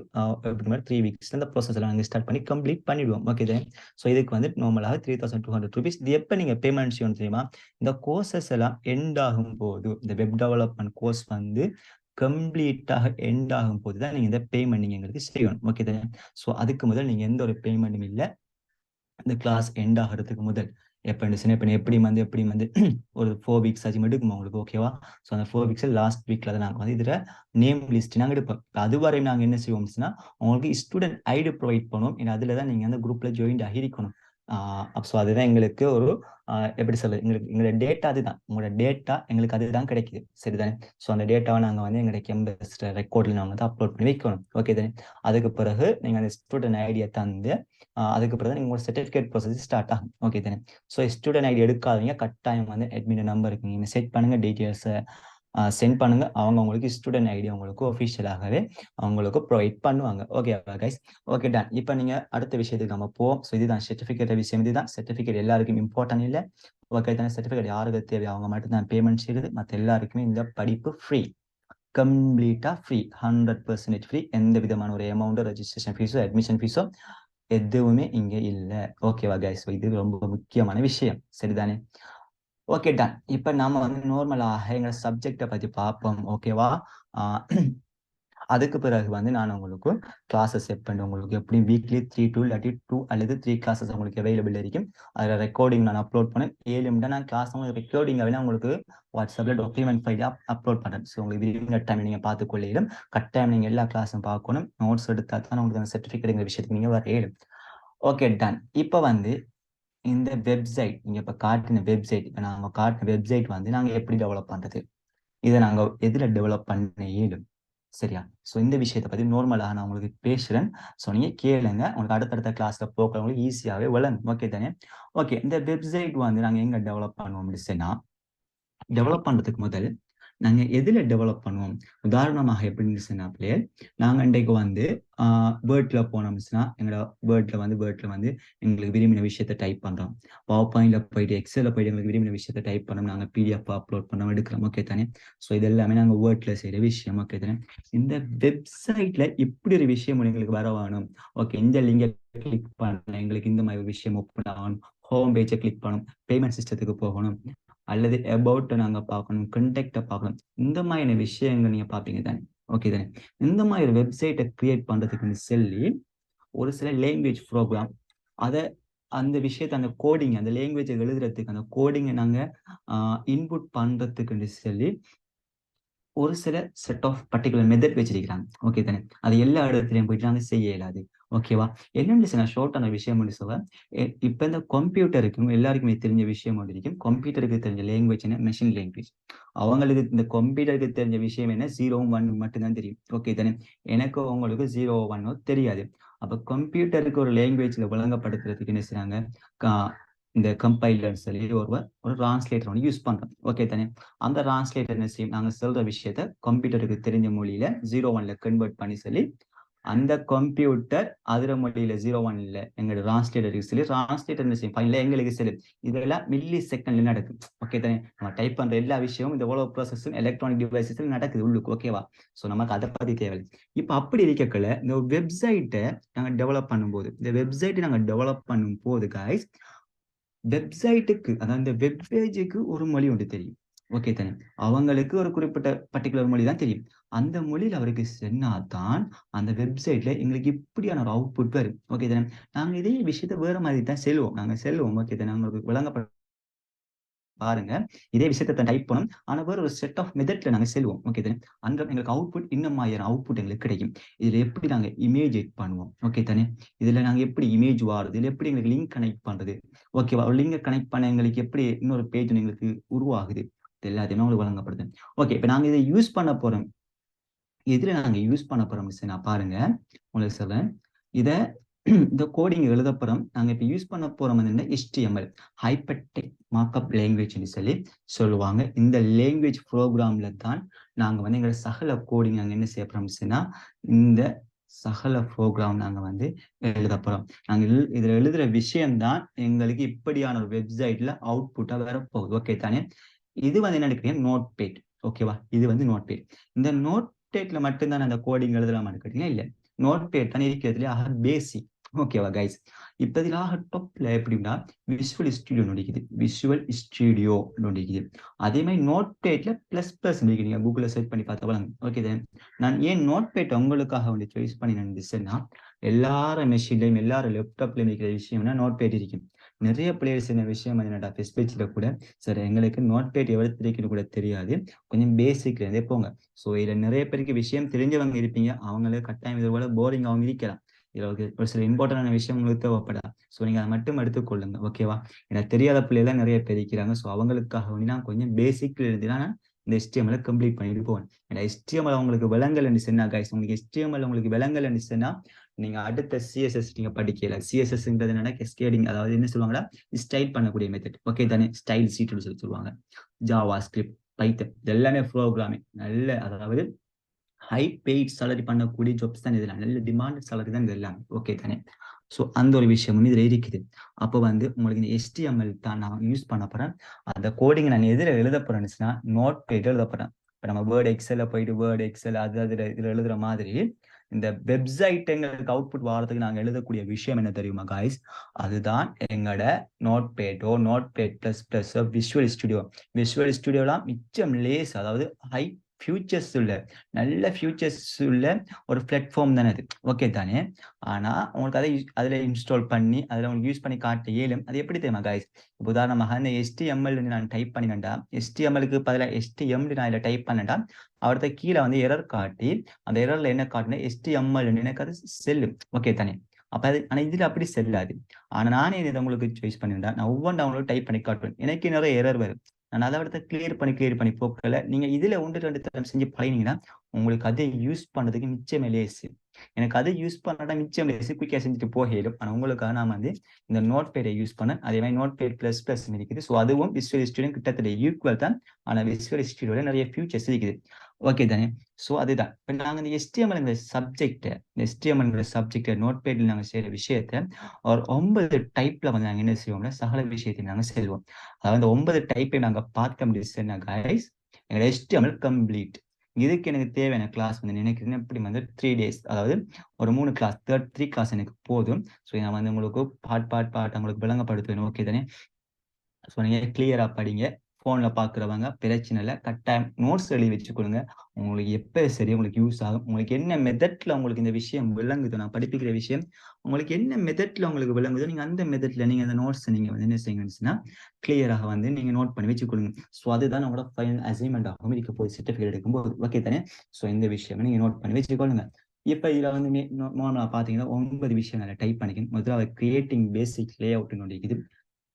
எப்படி மாதிரி 3 வீக்ஸ் இந்த ப்ராசஸ் எல்லாம் நாங்கள் ஸ்டார்ட் பண்ணி கம்ப்ளீட் பண்ணிடுவோம். ஓகே தான். ஸோ இதுக்கு வந்து நார்மலாக 3200 ருபீஸ். இது எப்போ நீங்கள் பேமெண்ட் செய்யணும் தெரியுமா? இந்த கோர்சஸ் எல்லாம் எண்ட் ஆகும் போது, இந்த வெப் டெவலப்மெண்ட் கோர்ஸ் வந்து கம்ப்ளீட்டாக எண்ட் ஆகும் போது தான் நீங்கள் இந்த பேமெண்ட் நீங்கள் எங்களுக்கு செய்யணும். ஓகே தானே? ஸோ அதுக்கு முதல் நீங்கள் எந்த ஒரு பேமெண்ட்டும் இல்லை, இந்த கிளாஸ் எண்ட் ஆகிறதுக்கு முதல். எப்போ எப்படி வந்து ஒரு 4 வீக்ஸ் ஆச்சு எடுக்குமா உங்களுக்கு? ஓகேவா? ஸோ அந்த 4 வீக்ஸ் லாஸ்ட் வீக்ல தான் நாங்கள் வந்து இதில் நேம் லிஸ்ட் நாங்கள் எடுப்போம். அதுவரை நாங்கள் என்ன செய்வோம்னா, உங்களுக்கு ஸ்டூடெண்ட் ஐடி ப்ரொவைட் பண்ணுவோம். ஏன்னா அதில் தான் நீங்கள் அந்த குரூப்ல ஜாயின் ஆகிருக்கணும். ஸோ அதுதான் எங்களுக்கு ஒரு எப்படி சொல்றது, எங்களோட டேட்டா அதுதான், உங்களோட டேட்டா எங்களுக்கு அதுதான் கிடைக்குது. சரிதானே? ஸோ அந்த டேட்டாவை நாங்கள் வந்து எங்களுடைய கேம்பஸ் ரெக்கார்டில் நாங்கள் வந்து அப்லோட் பண்ணி வைக்கணும். ஓகே தானே? அதுக்கு பிறகு நீங்கள் அந்த ஸ்டூடெண்ட் ஐடியை தந்து அதுக்கு பிறகு நீங்கள் உங்களோட சர்டிஃபிகேட் ப்ராசஸ் ஸ்டார்ட் ஆகும். ஓகே தானே? ஸோ ஸ்டூடெண்ட் ஐடி எடுக்காதீங்க, கட்டாயம் வந்து அட்மின் நம்பருக்கு நீங்கள் மெசேஜ் பண்ணுங்க, டீட்டெயில்ஸை சென்ட் பண்ணுங்க. அவங்க உங்களுக்கு ஸ்டூடெண்ட் ஐடி உங்களுக்கு ஒஃபிஷியலாகவே அவங்களுக்கு ப்ரொவைட் பண்ணுவாங்க. Okay guys? Okay done. இப்போ நீங்க அடுத்த விஷயத்துக்கு நம்ம போவோம். ஸோ இதுதான் சர்டிஃபிகேட் விஷயம். இதுதான் சர்டிஃபிகேட் எல்லாருக்கும் இம்பார்ட்டன்ட் இல்லை. ஓகே தானே? சர்டிஃபிகேட் யாருக்கு தேவை அவங்க மட்டும் தான் பேமெண்ட் செய்யுது. மற்ற எல்லாருக்குமே இந்த படிப்பு ஃப்ரீ, கம்ப்ளீட்டா ஃப்ரீ, 100% ஃப்ரீ. எந்த விதமான ஒரு அமௌண்ட்டோ, ரெஜிஸ்ட்ரேஷன் ஃபீஸோ, அட்மிஷன் ஃபீஸோ எதுவுமே இங்க இல்லை. ஓகேவா கைஸ்? இது ரொம்ப முக்கியமான விஷயம். சரிதானே? Okay done. இப்போ நாம வந்து நார்மலாக எங்களோட சப்ஜெக்டை பற்றி பார்ப்போம். ஓகேவா? அதுக்கு பிறகு வந்து நான் உங்களுக்கு கிளாஸஸ் செட் பண்ணி உங்களுக்கு எப்படியும் வீக்லி 3 இல்லாட்டி 2 அல்லது 3 கிளாஸஸ் உங்களுக்கு அவைலபிள் இருக்கும். அதில் ரெக்கார்டிங் நான் அப்லோட் பண்ணேன். 7 நான் கிளாஸ் உங்களுக்கு ரெக்கார்டிங் உங்களுக்கு வாட்ஸ்அப்பில் டாக்குமெண்ட் ஃபைலாக அப்லோட் பண்ணுறேன். ஸோ உங்களுக்கு விரும்பின டைம் நீங்கள் பார்த்துக்கொள்ளையிலும் கட்டாயம் நீங்கள் எல்லா கிளாஸும் பார்க்கணும். நோட்ஸ் எடுத்தால் தான் உங்களுக்கு அந்த சர்டிஃபிகேட்டுங்கிற விஷயத்துக்கு நீங்கள் வரையிடும். Okay done. இப்போ வந்து இந்த வெப்சைட் நீங்கள் இப்போ காட்டின வெப்சைட், இப்போ நாங்கள் காட்டின வெப்சைட் வந்து நாங்கள் எப்படி டெவலப் பண்ணுறது, இதை நாங்கள் எதில் டெவலப் பண்ண இயலும், சரியா? ஸோ இந்த விஷயத்தை பற்றி நார்மலாக நான் உங்களுக்கு பேசுகிறேன். ஸோ நீங்கள் கேளுங்க, உங்களுக்கு அடுத்தடுத்த கிளாஸில் போகிறவங்களுக்கு ஈஸியாகவே விளங்கும். ஓகே தானே? ஓகே, இந்த வெப்சைட் வந்து நாங்கள் எங்கே டெவலப் பண்ணுவோம் அப்படின்னு சொன்னால், டெவலப் பண்ணுறதுக்கு முதல் நாங்கள் எதில் டெவலப் பண்ணுவோம். உதாரணமாக எப்படின்னு சொன்னாப்லே, நாங்கள் இன்றைக்கு வந்து வேர்டில் போனோம்னா எங்களோட வேர்டில் வந்து எங்களுக்கு விரும்பின விஷயத்தை டைப் பண்ணுறோம். பவர் பாயிண்டில் போயிட்டு எக்ஸலில் போயிட்டு எங்களுக்கு விரும்பின விஷயத்தை டைப் பண்ணோம். நாங்கள் பிடிஎஃப் அப்லோட் பண்ணோம், எடுக்கிறோம். ஓகே தானே? ஸோ இது எல்லாமே நாங்கள் வேர்டில் செய்கிற விஷயம். ஓகே தானே? இந்த வெப்சைட்டில் இப்படி ஒரு விஷயம் எங்களுக்கு வர வேணும். ஓகே, இந்த லிங்கை கிளிக் பண்ண எங்களுக்கு இந்த மாதிரி ஒரு விஷயம் ஓப்பன் ஆகணும். ஹோம் பேஜை கிளிக் பண்ணணும், பேமெண்ட் சிஸ்டத்துக்கு போகணும், அல்லது அபவுட் நாங்கள் பார்க்கணும், கண்டெக்டை பார்க்கணும். இந்த மாதிரியான விஷயங்கள் நீங்கள் பார்ப்பீங்க தானே? ஓகே தானே? இந்த மாதிரி வெப்சைட்டை கிரியேட் பண்ணுறதுக்குன்னு சொல்லி ஒரு சில லாங்குவேஜ் ப்ரோக்ராம், அதை அந்த விஷயத்தை அந்த கோடிங் அந்த லாங்குவேஜை எழுதுறதுக்கு அந்த கோடிங்கை நாங்கள் இன்புட் பண்ணுறதுக்குன்னு சொல்லி ஒரு சில செட் ஆஃப் பர்டிகுலர் மெத்தட் வச்சிருக்கிறாங்க. ஓகே தானே? அது எல்லா இடத்துலையும் போயிட்டு நாங்கள் செய்ய இயலாது. ஓகேவா? என்னன்னு நான் ஷார்ட்டான விஷயம் ஒன்று சொல்ல, இப்போ இந்த கம்ப்யூட்டருக்கும் எல்லாருக்குமே தெரிஞ்ச விஷயம் ஒன்று இருக்கும். கம்ப்யூட்டருக்கு தெரிஞ்ச லாங்குவேஜ் என்ன? Machine language. அவங்களுக்கு இந்த கம்ப்யூட்டருக்கு தெரிஞ்ச விஷயம் என்ன? 0 1 மட்டும்தான் தெரியும். ஓகே தானே? எனக்கு உங்களுக்கு 0 1 தெரியாது. அப்போ கம்ப்யூட்டருக்கு ஒரு லாங்குவேஜில் விளங்கப்படுத்துறதுக்கு என்ன செய்றாங்க? இந்த கம்பைலர் சொல்லி ஒரு டிரான்ஸ்லேட்டர் ஒன்று யூஸ் பண்ணுறோம். ஓகே தானே? அந்த டிரான்ஸ்லேட்டர் என்ன செய்யும்? நாங்கள் சொல்ற விஷயத்த கம்ப்யூட்டருக்கு தெரிஞ்ச மொழியில 0 1 கன்வெர்ட் பண்ணி சொல்லி அந்த கம்ப்யூட்டர் அதிர மொழியில 0 1 எங்களோட டிரான்ஸ்லேட்டருக்கு சொல்லி டிரான்ஸ்லேட்டர் என்ன செய்யும்? ஃபைனலாக எங்களுக்கு சொல்லி இதெல்லாம் மில்லி செகண்ட்ல நடக்கும். ஓகே தானே? நம்ம டைப் பண்ற எல்லா விஷயமும் இந்த எவ்வளோ ப்ராசஸும் எலக்ட்ரானிக் டிவைசஸில் நடக்குது உள்ளுக்கு. ஓகேவா? ஸோ நமக்கு அதை பற்றி தேவையில்லை. இப்போ அப்படி இருக்கக்குள்ள இந்த வெப்சைட்டை நாங்கள் டெவலப் பண்ணும் போது காய்ஸ், வெப்சைட்டுக்கு அதாவது இந்த வெப் பேஜுக்கு ஒரு மொழி ஒன்று தெரியும். ஓகே தானே? அவங்களுக்கு ஒரு குறிப்பிட்ட பர்டிகுலர் மொழி தான் தெரியும். அந்த மொழியில் அவருக்கு சொன்னாதான் அந்த வெப்சைட்ல எங்களுக்கு இப்படியான ஒரு அவுட்புட் வரும். ஓகே தானே? நாங்க இதே விஷயத்த வேற மாதிரி தான் செல்வோம். ஓகே தானே? உங்களுக்கு விளங்கப்பட பாருங்க, இதே விஷயத்தை டைப் பண்ணும், ஆனா வேற ஒரு செட் ஆஃப் மெத்தட்ல நாங்க செல்வோம். ஓகே தானே? அங்க எங்களுக்கு அவுட்புட் இன்னும் ஆயிரம் அவுட்புட் எங்களுக்கு கிடைக்கும். இதுல எப்படி நாங்க இமேஜ் எட் பண்ணுவோம். ஓகே தானே? இதுல நாங்க எப்படி இமேஜ் வாருது, இதுல எப்படி எங்களுக்கு லிங்க் கனெக்ட் பண்றது, ஓகேவா? ஒரு லிங்கை கனெக்ட் பண்ண எங்களுக்கு எப்படி இன்னொரு பேஜ் எங்களுக்கு உருவாகுது, இது எல்லாத்தையுமே உங்களுக்கு வழங்கப்படுது. ஓகே, இப்ப நாங்க இதை யூஸ் பண்ண போறோம். எதுல நாங்க யூஸ் பண்ண போறோம் நான் பாருங்க, உங்களுக்கு சொல்றேன். இத இந்த கோடிங் எழுத போறோம். நாங்க இப்ப யூஸ் பண்ண போறோம் என்ன? HTML, ஹைப்பர்டெக்ஸ்ட் மார்க்அப் லாங்குவேஜ்னு சொல்லி சொல்லுவாங்க. இந்த லாங்குவேஜ் ப்ரோக்ராம்ல தான் நாங்க வந்து எங்களோட சகல கோடிங் நாங்க என்ன செய்ய போறோம்னா, இந்த சகல ப்ரோக்ராம் நாங்க வந்து எழுத போறோம். நாங்க இதுல எழுதுற விஷயம்தான் எங்களுக்கு இப்படியான ஒரு வெப்சைட்ல அவுட்புட்டா வரப்போகுது. ஓகே தானே? இது வந்து என்ன நினைக்கிறீங்க? Notepad. ஓகேவா? இது வந்து நோட் பேட். இந்த நோட் பேட்ல மட்டும்தான் அந்த கோடிங் எழுதலாமான்னு கேட்டீங்கன்னா இல்ல. நோட் பேட் தான் இருக்கிறதுல பேசிக். ஓகேவா கைஸ்? இப்ப இதுல டாப்ல எப்படின்னா விஷுவல் ஸ்டுடியோ நடிக்குது. அதே மாதிரி நோட் பேட்ல ++ நீங்க கூகுள்ல சர்ச் பண்ணி பார்த்தா வழங்கும். ஓகே தான். நான் ஏன் நோட் பேட் உங்களுக்காக வந்து சாய்ஸ் பண்ணி நினைச்சேன்னா, எல்லார மெஷின்லயும் எல்லார லேப்டாப்லயும் இருக்கிற விஷயம்னா நோட் பேட் இருக்கும். நிறைய பிளேயர்ஸ் என்ன விஷயம் என்னடா ஃபெஸ்பேஜ்ல கூட சரி எங்களுக்கு நோட் பேட் எவ்வளவு தெரியும்னு கூட தெரியாது, கொஞ்சம் பேசிக்ல இருந்தே போங்க. ஸோ இதுல நிறைய பேருக்கு விஷயம் தெரிஞ்சவங்க இருப்பீங்க, அவங்களே கட்டாயம் இது போல போரிங் அவங்க இருக்கலாம். இதுல ஒரு சில இம்பார்ட்டன்டான விஷயம் உங்களுக்கு தேவைப்படா. ஸோ நீங்க அதை மட்டும் எடுத்துக்கொள்ளுங்க. ஓகேவா? எனக்கு தெரியாத பிள்ளைலாம் நிறைய பேர் இருக்கிறாங்க. ஸோ அவங்களுக்காக வேண்டி நான் கொஞ்சம் பேசிக்ல இருந்து தான் இந்த HTML கம்ப்ளீட் பண்ணிட்டு போவேன். HTML உங்களுக்கு விளங்கலன்னு சொன்னா கைஸ், உங்களுக்கு HTML உங்களுக்கு விளங்கலன்னு சொன்னா நீங்க அடுத்த CSS நீங்க படிக்கல. CSSங்கிறது என்னன்னா கேஸ்கேடிங், அதாவது என்ன சொல்லுவாங்கன்னா ஸ்டைல் பண்ணக்கூடிய மெத்தட். ஓகே தானே? ஸ்டைல் சீட்னு சொல்லுவாங்க. ஜாவா ஸ்கிரிப்ட், பைத்தன் இதெல்லாமே ப்ரோக்ராமிங் நல்ல, அதாவது ஹை பெய்ட் சேலரி பண்ணக்கூடிய ஜாப்ஸ் தான் இதெல்லாம். நல்ல டிமாண்ட் சேலரி தான் இதெல்லாம். ஓகே தானே? ஸோ அந்த ஒரு விஷயமும் இதுல இருக்குது. அப்போ வந்து உங்களுக்கு இந்த HTML தான் நான் யூஸ் பண்ண போறேன். அந்த கோடிங் நான் எதில் எழுத போறேன்னுச்சுன்னா நோட் பேட் எழுத போறேன். இப்போ நம்ம வேர்டு எக்ஸல்ல போயிட்டு வேர்டு எக்ஸல் அது இதுல எழுதுற மாதிரி இந்த வெப்சைட் எங்களுக்கு அவுட்புட் வாரத்துக்கு நாங்கள் எழுதக்கூடிய விஷயம் என்ன தெரியுமா காய்ஸ்? அதுதான் எங்களோட notepad plus plus visual studio. Visual ஸ்டுடியோலாம் மிச்சம் லேஸ், அதாவது ஹை ஃபியூச்சர்ஸ் உள்ள, நல்ல ஃபியூச்சர்ஸ் உள்ள ஒரு பிளாட்ஃபார்ம் தானே அது, ஓகே தானே? ஆனா உங்களுக்கு அதை அதில் இன்ஸ்டால் பண்ணி அதில் உங்களுக்கு யூஸ் பண்ணி காட்ட இயலும். அது எப்படி தெரியுமா காய்ஸ்? உதாரணமாக இந்த HTML நான் டைப் பண்ணினேன்டா, HTML-க்கு பதிலாக HTML நான் இதில் டைப் பண்ணேன்டா, அவர்கிட்ட கீழே வந்து எரர் காட்டி அந்த எரர்ல என்ன காட்டுனா HTML எனக்கு அது செல்லும், ஓகே தானே? அப்ப அது ஆனா இதுல அப்படி செல்லாது. ஆனா நானே இதை உங்களுக்கு சாய்ஸ் பண்ணிருந்தா நான் ஒவ்வொன்றும் அவங்களுக்கு டைப் பண்ணி காட்டுவேன். எனக்கு நிறைய எரர் வரும். நான் அதை விட கிளியர் பண்ணி போக்கல. நீங்க இதுல 1-2 தடவை செஞ்சு பழகினீங்கன்னா உங்களுக்கு அதை யூஸ் பண்றதுக்கு மிச்சமே லேசு. எனக்கு அதை யூஸ் பண்ணாட்டா மிச்சம் லேசு, குயிக்கா செஞ்சுட்டு போயிடும். ஆனா உங்களுக்காக நான் வந்து இந்த நோட் பேடை யூஸ் பண்ணேன். அதே மாதிரி நோட் பேட் பிளஸ் பிளஸ் இருக்குது. ஸோ அதுவும் விசுவல் ஸ்டுடியோ கிட்டத்தட்ட ஈக்குவல் தான். ஆனா விசுவல் ஸ்டுடியோல நிறைய ஃபியூச்சர்ஸ் இருக்குது, ஓகே தானே? ஸோ அதுதான் இப்போ நாங்கள் இந்த HTML சப்ஜெக்டை நோட் பேட்ல நாங்கள் செய்யற விஷயத்த ஒரு 9 டைப்ல வந்து நாங்கள் என்ன செய்வோம்னா சகல விஷயத்தையும் நாங்கள் செல்வோம். அதாவது அந்த 9 டைப்பை நாங்கள் பார்க்க முடியுதுன்னா கைஸ், எங்களோட HTML கம்ப்ளீட். இதுக்கு எனக்கு தேவையான கிளாஸ் வந்து நினைக்கிறேன் எப்படி வந்து 3 days, அதாவது ஒரு 3 கிளாஸ், 3 கிளாஸ் எனக்கு போதும். ஸோ நான் வந்து உங்களுக்கு பார்ட் உங்களுக்கு விளங்கப்படுத்துவேன், ஓகே தானே? ஸோ நீங்கள் கிளியராக படிங்க. ஃபோனில் பார்க்குறவங்க பிரச்சனை இல்லை, கட்டாயம் நோட்ஸ் எழுதி வச்சுக்கொடுங்க. உங்களுக்கு எப்போ சரி உங்களுக்கு யூஸ் ஆகும். உங்களுக்கு என்ன மெத்தட்ல உங்களுக்கு இந்த விஷயம் விளங்குதோ, நான் படிப்பிக்கிற விஷயம் உங்களுக்கு என்ன மெத்தட்ல உங்களுக்கு விளங்குதோ நீங்கள் அந்த மெத்தட்ல நீங்கள் அந்த நோட்ஸ் நீங்கள் வந்து என்ன செய்யுங்கன்னா கிளியராக வந்து நீங்கள் நோட் பண்ணி வச்சுக்கொடுங்க. ஸோ அதுதான் நம்மளோட ஃபைனல் அசைன்மெண்ட் ஆகும் இருக்க போய் சர்டிஃபிகேட் எடுக்கும்போது, ஓகே தானே? ஸோ இந்த விஷயம் நீங்கள் நோட் பண்ணி வச்சுக்கொள்ளுங்க. இப்போ இதில் வந்து பார்த்தீங்கன்னா 9 விஷயம் நல்லா டைப் பண்ணிக்கணும். முதல்ல கிரியேட்டிங் பேசிக் லே அவுட்னு ஒன்று இருக்குது.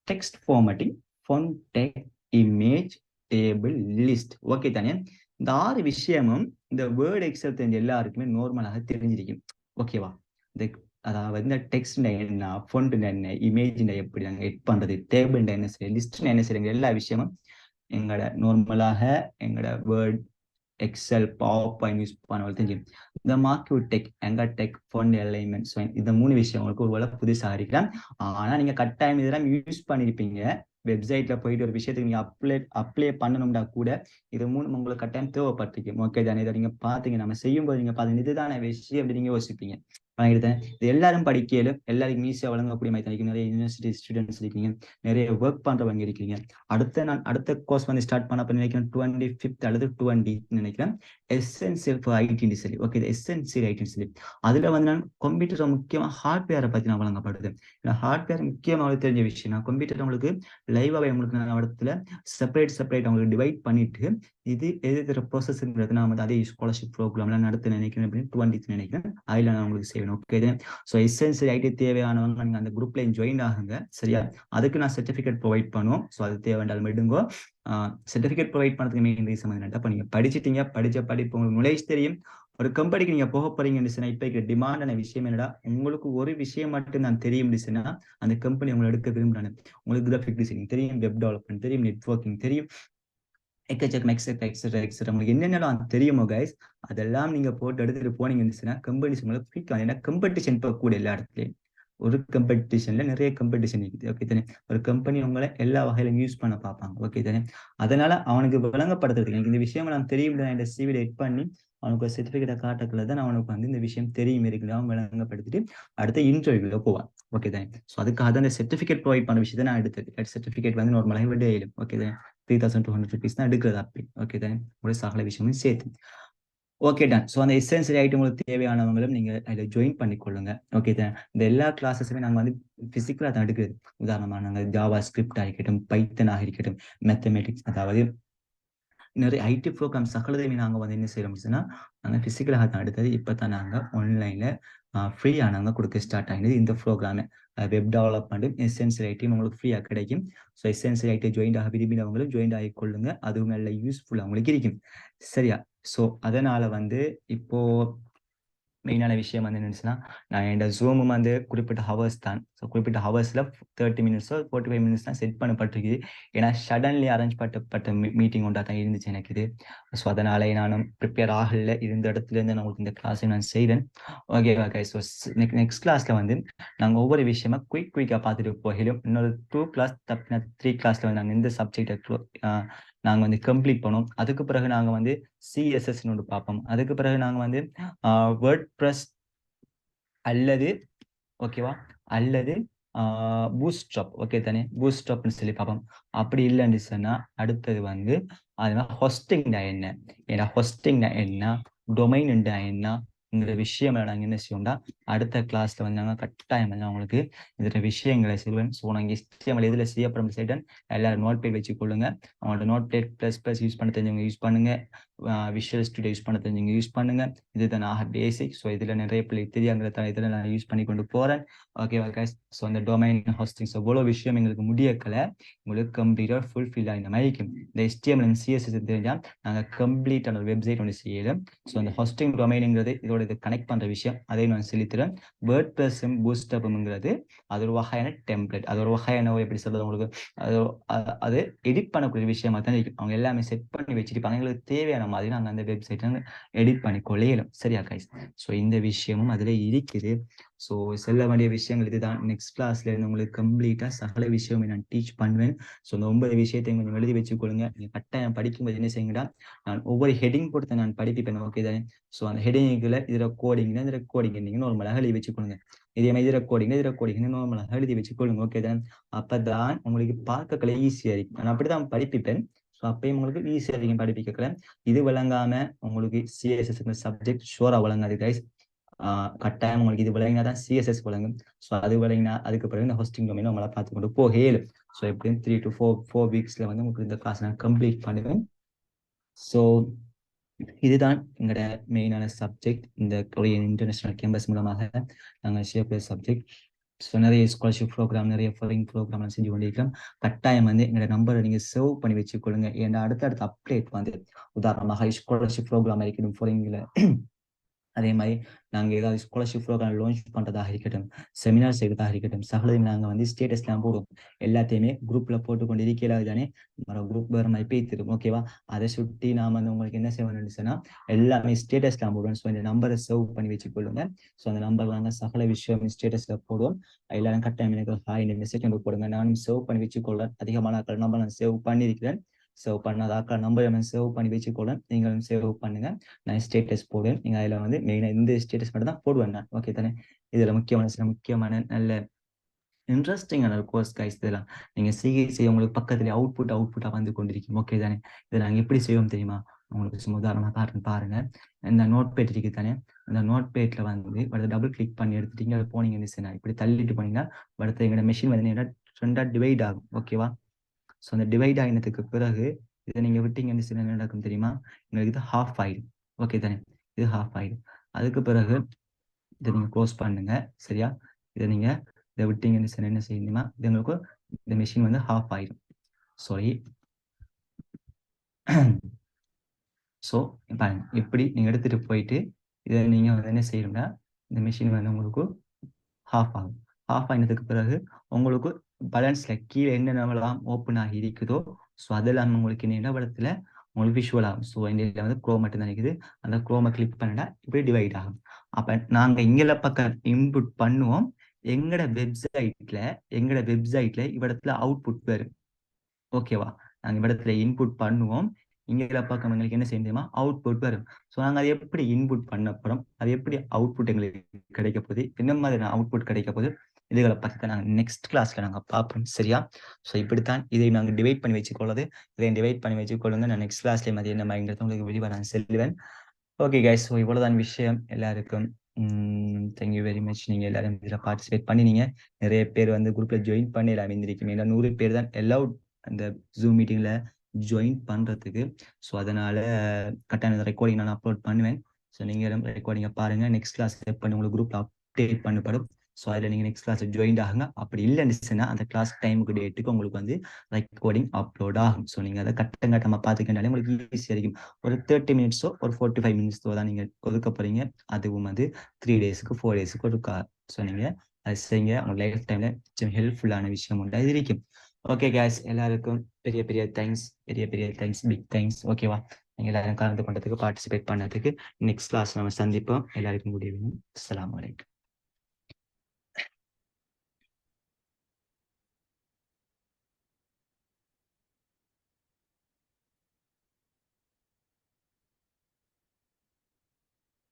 Text formatting, font, text, image, table, list, okay தானே? இந்த 6 விஷயமும் இந்த வேர்ட் எக்ஸல் தெரிஞ்ச எல்லாருக்குமே நார்மலாக தெரிஞ்சிருக்கும், ஓகேவா? இந்த அதாவது இந்த டெக்ஸ்ட் என்ன, ஃபொண்ட் என்ன, இமேஜ் எப்படி நாங்கள் எட் பண்றது, டேபிள் என்ன செய்ய, லிஸ்ட் என்ன செய்யுங்க, எல்லா விஷயமும் எங்களோட நார்மலாக எங்களோட Word Excel PowerPoint use பண்ணவங்களுக்கு தெரியும். இந்த மார்க்கெட் டெக், எங்க டெக், ஃபண்ட் அலைன்மெண்ட், இந்த 3 விஷயம் உங்களுக்கு ஒருவேளை புதுசாக இருக்கலாம். ஆனா நீங்க கட்டாயம் இதெல்லாம் யூஸ் பண்ணிருப்பீங்க. வெப்சைட்ல போயிட்டு ஒரு விஷயத்துக்கு நீங்க அப்ளை பண்ணணும்னா கூட இது 3 உங்களுக்கு கட்டாயம் தேவைப்பட்டிருக்கும், ஓகே தானே? இதை நீங்க பாத்தீங்க, நம்ம செய்யும்போது நீங்க பாத்தீங்க இதுதான விஷயம் அப்படி நீங்க யோசிப்பீங்க. இது எல்லாரும் படிக்கல, எல்லாருக்கும் ஈஸியா வழங்கக்கூடிய மாதிரி நிறைய யூனிவர்சிட்டி ஸ்டூடெண்ட்ஸ் இருக்கீங்க, நிறைய ஒர்க் பண்றவங்க இருக்கீங்க. அடுத்த கோர்ஸ் வந்து ஸ்டார்ட் பண்ண நினைக்கிறேன் 25th அல்லது 20 நினைக்கிறேன், எசென்சியல் ஃபார் ஐடி சொல்லி, ஓகே, எசென்சியல் ஐடி சொல்லி. அதுல வந்து நான் கம்ப்யூட்டர் முக்கியமா ஹார்ட்வேரை பத்தி நான் வழங்கப்படுது. ஹார்ட்வேர் முக்கியமாக தெரிஞ்ச விஷயம், நான் கம்ப்யூட்டர் உங்களுக்கு லைவாவே உங்களுக்கு நான் இடத்துல செப்பரேட் உங்களுக்கு டிவைட் பண்ணிட்டு இது எது ப்ராசஸ்ங்கிறது நான் வந்து அதே ஸ்காலர்ஷிப் ப்ரோக்ராம்ல நடத்த நினைக்கிறேன் அப்படின்னு 20 நினைக்கிறேன், அதில் நான் உங்களுக்கு செய்வேன், ஓகே. ஸோ எசென்சியல் ஐடி தேவையானவங்க நீங்கள் அந்த குரூப்ல ஜாயின் ஆகுங்க, சரியா? அதுக்கு நான் சர்டிஃபிகேட் ப்ரொவைட் பண்ணுவோம். ஸோ அது தேவைண்டாலும் எடுங்கோ. சர்டிஃபிகேட் ப்ரொவைட் பண்ணதுக்கு மெயின் ரீசன் என்னட்டா, இப்போ நீங்க படிச்சிட்டீங்க, படிச்ச படிப்பு உங்களுக்கு நுழைச்சு தெரியும், ஒரு கம்பெனிக்கு நீங்க போக போறீங்கன்னு சொன்னா இப்ப டிமாண்டான விஷயம் என்னடா, உங்களுக்கு ஒரு விஷயம் மட்டும் நான் தெரியும் சொன்னா அந்த கம்பெனி உங்களை எடுக்க விரும்புறாங்க. உங்களுக்கு கிராஃபிக் டிசைனிங் தெரியும், வெப் டெவலப்மெண்ட் தெரியும், நெட்வொர்க்கிங் தெரியும், எக்ஸெட்ரா உங்களுக்கு என்னென்னலாம் தெரியுமோ கைஸ், அதெல்லாம் நீங்க போட்டு எடுத்துட்டு போனீங்கன்னு சொன்னா கம்பெனிஸ் உங்களுக்கு பிடிக்கும். ஏன்னா கம்பெடிஷன் இப்போ கூட எல்லா இடத்துலயும் ஒரு கம்பெடிஷன்ல நிறைய கம்பெடிஷன் இருக்குது, ஓகே தானே? ஒரு கம்பெனி உங்களை எல்லா வகையிலும் யூஸ் பண்ண பார்ப்பாங்க, ஓகே தானே? அதனால அவனுக்கு விளங்கப்படுத்துறதுக்கு எனக்கு இந்த விஷயம் நான் தெரியும், இந்த சிவில எட் பண்ணி அவனுக்கு சர்டிஃபிகேட்டை காட்டக்குள்ள தான் அவனுக்கு வந்து இந்த விஷயம் தெரியும் இருக்குது, அவன் விளங்கப்படுத்திட்டு அடுத்த இன்டர்வியூல போவான், ஓகே தானே? ஸோ அதுக்காக தான் இந்த சர்டிஃபிகேட் ப்ரொவைட் பண்ண விஷயத்தை நான் எடுத்தது. சர்டிஃபிகேட் வந்து நார்மலாக விட இயலும், ஓகே தானே? 3200 rupees தான் எடுக்கிறது அப்படி, ஓகே தானே? ஒரு சகல விஷயமும் சேர்த்து, ஓகே டன். ஸோ அந்த எசென்சியல் ஐட்டம் உங்களுக்கு தேவையானவங்களும் நீங்க அதில் ஜாயின் பண்ணிக்கொள்ளுங்க, ஓகே தான். இந்த எல்லா கிளாஸஸுமே நாங்கள் வந்து பிசிக்கலாக தான் எடுக்கிறது. உதாரணமாக நாங்கள் ஜாவா ஸ்கிரிப்ட் ஆகிக்கட்டும், பைத்தனாக இருக்கட்டும், மேத்தமெட்டிக்ஸ், அதாவது நிறைய ஐடி ப்ரோக்ராம் சகலதையுமே நாங்கள் வந்து என்ன செய்யறோம் சொன்னா நாங்கள் பிசிக்கலாக தான் எடுத்தது. இப்போ தான் நாங்கள் ஆன்லைன்ல ஃப்ரீயாக நாங்கள் கொடுக்க ஸ்டார்ட் ஆகினது இந்த ப்ரோக்ராமு. வெப் டெவலப்மெண்ட்டும் எசென்சியல் ஐடியும் உங்களுக்கு ஃப்ரீயாக கிடைக்கும். ஸோ எசென்சியல் ஐடி ஜாயின் ஆக விரும்பினவங்களும் ஜாயின் ஆகி கொள்ளுங்க, அதுவும் நல்ல யூஸ்ஃபுல்லாக உங்களுக்கு இருக்கும், சரியா? ஸோ அதனால வந்து இப்போ மெயினான விஷயம் வந்து என்னச்சுன்னா, நான் என்னோட ஜூமும் வந்து குறிப்பிட்ட ஹவர்ஸ் தான். ஸோ குறிப்பிட்ட ஹவர்ஸில் 30 மினிட்ஸோ 45 மினிட்ஸ் தான் செட் பண்ணப்பட்டிருக்குது. ஏன்னா சடன்லி அரேஞ்ச் பண்ணப்பட்ட மீட்டிங் ஒன்றா தான் இருந்துச்சு எனக்கு இது. ஸோ அதனால நானும் ப்ரிப்பேர் ஆகல, இருந்த இடத்துல இருந்து நான் உங்களுக்கு இந்த கிளாஸை நான் செய்வேன், ஓகேவா கைஸ்? ஸோ நெக்ஸ்ட் கிளாஸில் வந்து நாங்கள் ஒவ்வொரு விஷயமா குயிக்காக பார்த்துட்டு போகலும், இன்னொரு 2 கிளாஸ் தப்பின 3 கிளாஸில் வந்து நாங்கள் இந்த சப்ஜெக்டை நாங்கள் வந்து கம்ப்ளீட் பண்ணோம். அதுக்கு பிறகு நாங்கள் வந்து சிஎஸ்எஸ்ன்னு ஒன்று பார்ப்போம். அதுக்கு பிறகு நாங்கள் வந்து வேர்ட் ப்ரெஸ் அல்லது ஓகேவா, அல்லது பூஸ்ட்ராப். ஓகே தானே, பூஸ்ட்ராப்னு சொல்லி பார்ப்போம். அப்படி இல்லைன்னு சொன்னா அடுத்தது வந்து அதனால ஹொஸ்டிங்னா என்ன, ஏன்னா ஹொஸ்டிங்னா என்ன, டொமைன் என்னங்கிற விஷயம் நாங்கள் என்ன செய்வோம்னா அடுத்த கிளாஸ்ல வந்து நாங்கள் கட்டாயம் வந்து அவங்களுக்கு இந்த விஷயங்களை செய்வேன். ஸோ நாங்கள் HTML இதில் செய்யப்படும் செய்தேன். எல்லாரும் நோட் பேட் வச்சு கொள்ளுங்க. அவங்களோட நோட் பேட் ++ யூஸ் பண்ண தெரிஞ்சவங்க யூஸ் பண்ணுங்க, விஷுவல் ஸ்டுடியோ யூஸ் பண்ண தெரிஞ்சவங்க யூஸ் பண்ணுங்க. இதுதான் பேசிக். ஸோ இதில் நிறைய பிள்ளை தெரியாங்கிறத இதில் நான் யூஸ் பண்ணி கொண்டு போறேன். ஓகேவா கைஸ், ஸோ அந்த டொமைன் ஹோஸ்டிங் எவ்வளோ விஷயம் எங்களுக்கு முடியக்கல உங்களுக்கு கம்ப்ளீட்டாக ஃபுல்ஃபில் ஆகின மாதிரி இந்த HTML and CSS தெரிஞ்சால் நாங்கள் கம்ப்ளீட்டான ஒரு வெப்சைட் ஒன்று செய்யலாம். ஸோ அந்த ஹோஸ்டிங் டொமைனுங்கிறது இதோட இது கனெக்ட் பண்ணுற விஷயம், அதை நான் சொல்லித்தரேன். வேர்ட்பிரஸும் பூஸ்டப்புங்கிறது அது ஒரு வகையான டெம்ப்ளேட், அது ஒரு வகையான எப்படி சொல்றது உங்களுக்கு, அது அது எடிட் பண்ணக்கூடிய விஷயமா தான் இருக்கும். அவங்க எல்லாமே செட் பண்ணி வச்சிருப்பாங்க, எங்களுக்கு தேவையான மாதிரி நாங்கள் அந்த வெப்சைட்டை எடிட் பண்ணி கொள்ளையிலும். சரியா கைஸ், ஸோ இந்த விஷயமும் அதில் இருக்குது. ஸோ செல்ல வேண்டிய விஷயங்கள் இதுதான். நெக்ஸ்ட் கிளாஸ்ல இருந்து உங்களுக்கு கம்ப்ளீட்டாக சகல விஷயமே நான் டீச் பண்ணுவேன். ஸோ இந்த 9 விஷயத்தையும் கொஞ்சம் எழுதி வச்சுக்கொள்ளுங்க. நீங்கள் கட்டாயம் படிக்கும்போது என்ன செய்யுங்கடா, நான் ஒவ்வொரு ஹெட்டிங் கொடுத்து நான் படிப்பேன். ஓகே தானே, ஸோ அந்த ஹெட்டிங்குல இதில் கோடிங்னா இதில் கோடிங் நீங்கள் நார்மலாக எழுதி வச்சுக்கொள்ளுங்க. இதே மாதிரி இதில் கோடிங்னா நார்மலாக எழுதி வச்சுக்கொள்ளுங்க. ஓகே தானே, அப்பதான் உங்களுக்கு பார்க்கல ஈஸியாக இருக்கும். நான் அப்படிதான் படிப்பிப்பேன். ஸோ அப்பயும் உங்களுக்கு ஈஸியாக இருக்கும் படிப்பிக்கல. இது விளங்காம உங்களுக்கு CSS சப்ஜெக்ட் ஷோரா விளங்காது கைஸ். கட்டாயம் உங்களுக்கு இது விளங்கினா தான் CSS விளங்கும். ஸோ அது விளங்கினா அதுக்கு பிறகு இந்த ஹோஸ்டிங் டொமைனை உங்களை பார்த்து கொண்டு போகலும். ஸோ எப்படியும் 3 to 4 வீக்ஸ்ல வந்து உங்களுக்கு இந்த கிளாஸ் நான் கம்ப்ளீட் பண்ணுவேன். ஸோ இதுதான் எங்களோட மெயினான சப்ஜெக்ட். இந்த கொரியன் இன்டர்நேஷனல் கேம்பஸ் மூலமாக நாங்கள் ஷேர் சப்ஜெக்ட். ஸோ நிறைய ஸ்காலர்ஷிப் ப்ரோக்ராம், நிறைய ஃபாரின் ப்ரோக்ராம் செஞ்சு கொண்டிருக்கிறோம். கட்டாயம் வந்து எங்களோட நம்பரை நீங்கள் சேவ் பண்ணி வச்சுக்கொள்ளுங்க. ஏன்னா அடுத்தடுத்த அப்டேட் வந்து உதாரணமாக ஸ்காலர்ஷிப் ப்ரோக்ராம் இருக்கணும் ஃபாரின்ல, அதே மாதிரி நாங்கள் ஏதாவது ஸ்காலர்ஷிப் ப்ரோக்ராம் லான்ச் பண்ணுறதாக இருக்கட்டும், செமினார் செய்கிறதாக இருக்கட்டும், சகலையும் நாங்கள் வந்து ஸ்டேட்டஸ்லாம் போடுவோம். எல்லாத்தையுமே குரூப்பில் போட்டுக்கொண்டு இருக்கிறது தானே, குரூப் வேறு மாதிரி பேத்திடும். ஓகேவா, அதை சுட்டி நாம் வந்து உங்களுக்கு என்ன செய்யணும்னு சொன்னால் எல்லாமே ஸ்டேட்டஸ்லாம் போடுவோம். ஸோ இந்த நம்பரை சேவ் பண்ணி வச்சுக்கொள்ளுங்க. ஸோ அந்த நம்பர் நாங்கள் சகல விஷயம் ஸ்டேட்டஸில் போடுவோம். எல்லாரும் கட்டாயம் எனக்கு ஹாய் மெசேஜ் வந்து போடுங்க. நானும் சேவ் பண்ணி வச்சுக்கொள்வேன். அதிகமான நம்பர் நான் சேவ் பண்ணியிருக்கிறேன். சேவ் பண்ணாதாக்கா நம்பர் சேவ் பண்ணி வச்சுக்கொள்வேன். நீங்களும் சேவ் பண்ணுங்க. நான் ஸ்டேட்டஸ் போடுவேன். நீங்கள் அதில் வந்து மெயினாக இந்த ஸ்டேட்டஸ் மட்டும் தான் போடுவேன் நான். ஓகே தானே, இதில் முக்கியமான நல்ல இன்ட்ரெஸ்டிங்கான ஒரு கோர்ஸ் கைஸ். இதெல்லாம் நீங்கள் செய்ய உங்களுக்கு பக்கத்துல அவுட்புட்டாக வந்து கொண்டிருக்கும். ஓகே தானே, இதை நாங்கள் எப்படி செய்வோம் தெரியுமா, உங்களுக்கு சும்மா உதாரணமாக பாருங்க. இந்த நோட் பேட் இருக்கு தானே, இந்த நோட் பேட்ல வந்து டபுள் கிளிக் பண்ணி எடுத்துட்டீங்க, அது போனீங்கன்னு இப்படி தள்ளிட்டு போனீங்கன்னா அடுத்த எங்களோட மெஷின் வந்து ரெண்டாக டிவைட் ஆகும். ஓகேவா, ஸோ அந்த டிவைட் ஆகினதுக்கு பிறகு இதை நீங்கள் விட்டீங்கன்னு என்ன நடக்கும் தெரியுமா, எங்களுக்கு இது ஹாஃப் ஆயிடும். ஓகே தானே, இது ஹாஃப் ஆயிடும். அதுக்கு பிறகு இதை நீங்கள் க்ளோஸ் பண்ணுங்க. சரியா, இதை விட்டீங்கன்னு என்ன செய்யணுமா, இது உங்களுக்கு இந்த மிஷின் வந்து ஹாஃப் ஆயிடும். சாரி. ஸோ பாருங்க, இப்படி நீங்கள் எடுத்துட்டு போயிட்டு இதை நீங்கள் வந்து என்ன செய்யணும்னா இந்த மிஷின் வந்து உங்களுக்கு ஹாஃப் ஆகும். ஹாஃப் ஆகினதுக்கு பிறகு உங்களுக்கு பேலன்ஸ்ல கீழே என்னென்னலாம் ஓப்பன் ஆகி இருக்குதோ ஸோ அதெல்லாம் உங்களுக்கு இந்த இடத்துல உங்களுக்கு விஷுவல் ஆகும். ஸோ இந்த வந்து க்ரோ மட்டும் தான் இருக்குது. அந்த க்ரோமை கிளிக் பண்ணினா இப்படி டிவைட் ஆகும். அப்போ நாங்கள் இங்கே பக்கம் இன்புட் பண்ணுவோம். எங்களோட வெப்சைட்ல இவ்விடத்துல அவுட்புட் வரும். ஓகேவா, நாங்கள் இடத்துல இன்புட் பண்ணுவோம். இங்கே பக்கம் எங்களுக்கு என்ன செய்ய முடியுமா, அவுட்புட் வரும். ஸோ நாங்கள் அதை எப்படி இன்புட் பண்ணப்படும், அது எப்படி அவுட்புட் எங்களுக்கு கிடைக்க போகுது, என்ன மாதிரி அவுட்புட் கிடைக்க போகுது, இதுகளை பற்றி தான் நாங்கள் நெக்ஸ்ட் கிளாஸ்ல நாங்கள் பார்ப்போம். சரியா, ஸோ இப்படித்தான் இதை நாங்கள் டிவைட் பண்ணி வச்சுக்கொள்வது. இதை டிவைட் பண்ணி வச்சுக்கொள்ளுங்க. நான் நெக்ஸ்ட் கிளாஸ்ல மாதிரி என்ன மாதிரிங்கிறது உங்களுக்கு வெளியே நான் செல்லுவேன். ஓகே கைஸ், ஸோ இவ்வளோதான் விஷயம். எல்லாருக்கும் தேங்க்யூ வெரி மச். நீங்கள் எல்லாரும் இதில் பார்ட்டிசிபேட் பண்ணினீங்க. நிறைய பேர் வந்து குரூப்பில் ஜாயின் பண்ணி எல்லாம் இருந்திருக்கீங்க. ஏன்னா 100 பேர் தான் அலௌட் அந்த ஜூம் மீட்டிங்கில் ஜாயின் பண்ணுறதுக்கு. ஸோ அதனால் கட்டாயம் ரெக்கார்டிங் நான் அப்லோட் பண்ணுவேன். ஸோ நீங்கள் ரெக்கார்டிங்கை பாருங்கள். நெக்ஸ்ட் கிளாஸ் பண்ணி உங்களுக்கு குரூப்பில் அப்டேட் பண்ணப்படும். ஸோ அதில் நீங்கள் நெக்ஸ்ட் கிளாஸில் ஜாயின் ஆகுங்க. அப்படி இல்லைன்னு அந்த கிளாஸ் டைமுக்கு டேட்டுக்கு உங்களுக்கு வந்து ரெக்கார்டிங் அப்லோட் ஆகும். ஸோ நீங்கள் அதை கட்டமாக பார்த்துக்கிட்டாலே உங்களுக்கு ஈஸியாக இருக்கும். ஒரு 30 மினிட்ஸோ ஒரு 45 மினிட்ஸோ தான் நீங்கள் ஒதுக்க போகிறீங்க. அதுவும் வந்து 3 டேஸுக்கு 4 டேஸுக்கு ஒதுக்கா. ஸோ நீங்கள் அதை செய்யுங்க. உங்கள் லைஃப் டைமில் கொஞ்சம் ஹெல்ப்ஃபுல்லான விஷயம் உண்டு அது இருக்கும். ஓகே கேஸ், எல்லாருக்கும் பெரிய தேங்க்ஸ், பிக் தேங்க்ஸ். ஓகேவா, நீங்கள் எல்லாரும் கலந்து கொண்டதுக்கு, பார்ட்டிசிபேட் பண்ணதுக்கு. நெக்ஸ்ட் கிளாஸ் நம்ம சந்திப்போம். எல்லாருக்கும் குட் ஈவினிங். அஸ்ஸலாமு அலைக்கும்.